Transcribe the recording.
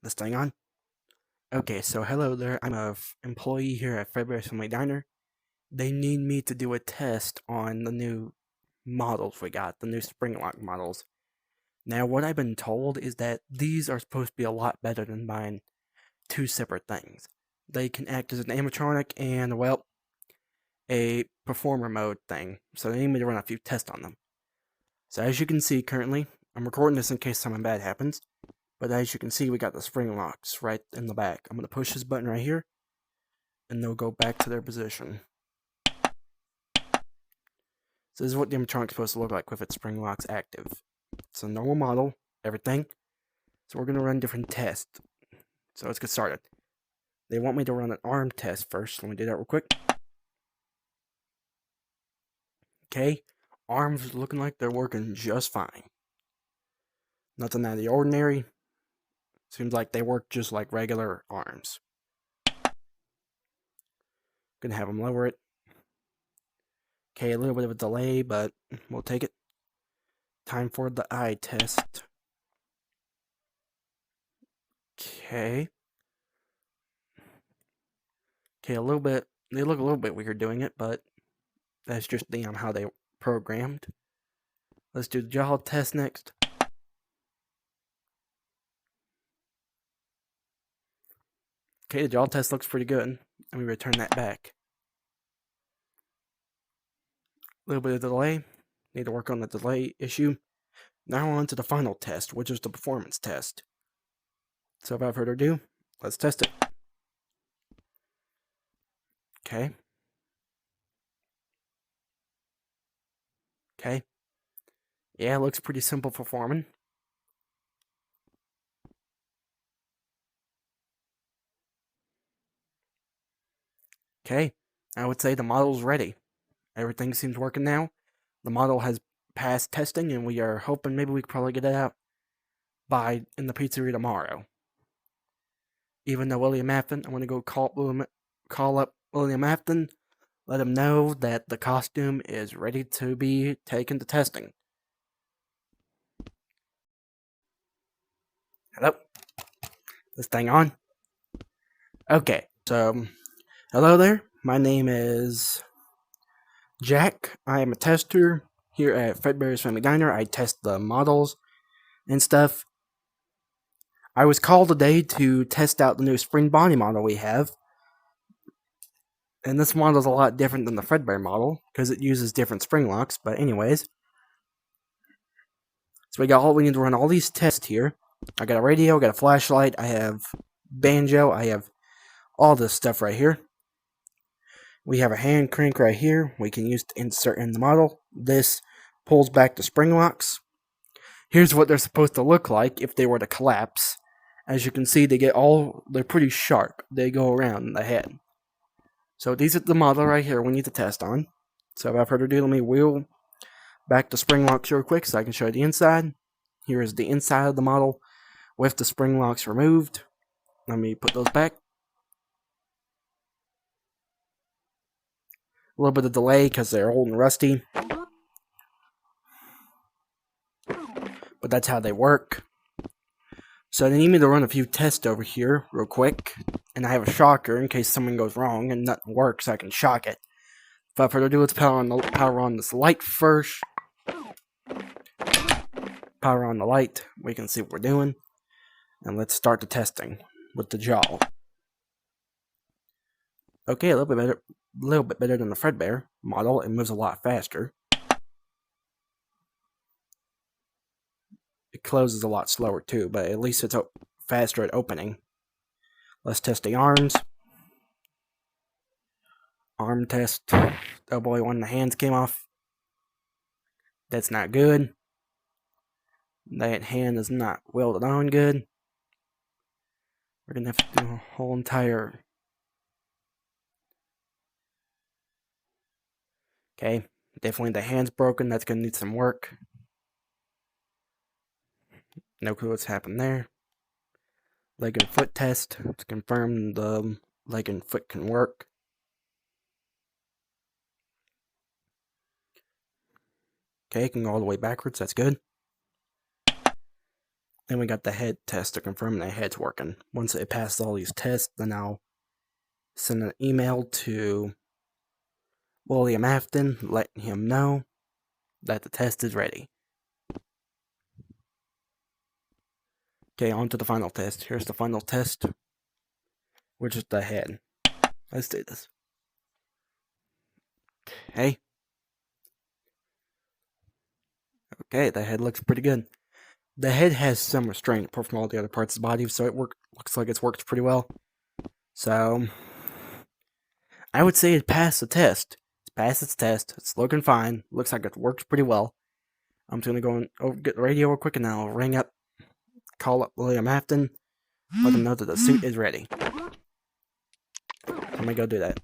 This thing on? Okay, so hello there. I'm a employee here at Freadbears Family Diner. They need me to do a test on the new models we got, the new springlock models. Now, what I've been told is that these are supposed to be a lot better than buying two separate things. They can act as an animatronic and, well, a performer mode thing. So they need me to run a few tests on them. So as you can see currently, I'm recording this in case something bad happens. But as you can see, we got the spring locks right in the back. I'm going to push this button right here, and they'll go back to their position. So this is what the animatronic's supposed to look like with its spring locks active. It's a normal model, everything. So we're going to run different tests. So let's get started. They want me to run an arm test first. Let me do that real quick. Okay, arms looking like they're working just fine. Nothing out of the ordinary. Seems like they work just like regular arms. Gonna have them lower it. Okay, a little bit of a delay, but we'll take it. Time for the eye test. Okay. Okay, a little bit. They look a little bit weird doing it, but that's just how they programmed. Let's do the jaw test next. Okay, the jaw test looks pretty good. Let me return that back. A little bit of delay. Need to work on the delay issue. Now on to the final test, which is the performance test. So without further ado, let's test it. Okay. Okay. Yeah, it looks pretty simple performing. Okay, I would say the model's ready. Everything seems working now. The model has passed testing, and we are hoping maybe we could probably get it out in the pizzeria tomorrow. Even though William Afton, I'm going to go call up William Afton, let him know that the costume is ready to be taken to testing. Hello? This thing on? Okay, so, hello there. My name is Jack. I am a tester here at Freadbears Family Diner. I test the models and stuff. I was called today to test out the new spring body model we have. And this model is a lot different than the Fredbear model because it uses different spring locks. But anyways, so we need to run all these tests here. I got a radio, I got a flashlight, I have banjo, I have all this stuff right here. We have a hand crank right here we can use to insert in the model. This pulls back the spring locks. Here's what they're supposed to look like if they were to collapse. As you can see, they're pretty sharp. They go around the head. So these are the model right here we need to test on. So without further ado, let me wheel back the spring locks real quick so I can show you the inside. Here is the inside of the model with the spring locks removed. Let me put those back. A little bit of delay because they're old and rusty. But that's how they work. So they need me to run a few tests over here real quick. And I have a shocker in case something goes wrong and nothing works, I can shock it. Without further ado, let's power on this light first. Power on the light. We can see what we're doing. And let's start the testing with the jaw. Okay, a little bit better than the Fredbear model. It moves a lot faster. It closes a lot slower too, but at least it's faster at opening. Let's test the arms. Arm test. Oh boy, one of the hands came off. That's not good. That hand is not welded on good. We're gonna have to do a whole entire... Okay, definitely the hand's broken. That's gonna need some work. No clue what's happened there. Leg and foot test to confirm the leg and foot can work. Okay, it can go all the way backwards. That's good. Then we got the head test to confirm the head's working. Once it passes all these tests, then I'll send an email to William Afton, letting him know that the test is ready. Okay, on to the final test. Here's the final test, which is the head. Let's do this. Okay. Okay, the head looks pretty good. The head has some restraint apart from all the other parts of the body, so looks like it's worked pretty well. So, I would say it passed the test. It's passed its test. It's looking fine. Looks like it works pretty well. I'm just gonna go and get the radio real quick, and then I'll ring up, call up William Afton, let him know that the suit is ready. I'm gonna go do that.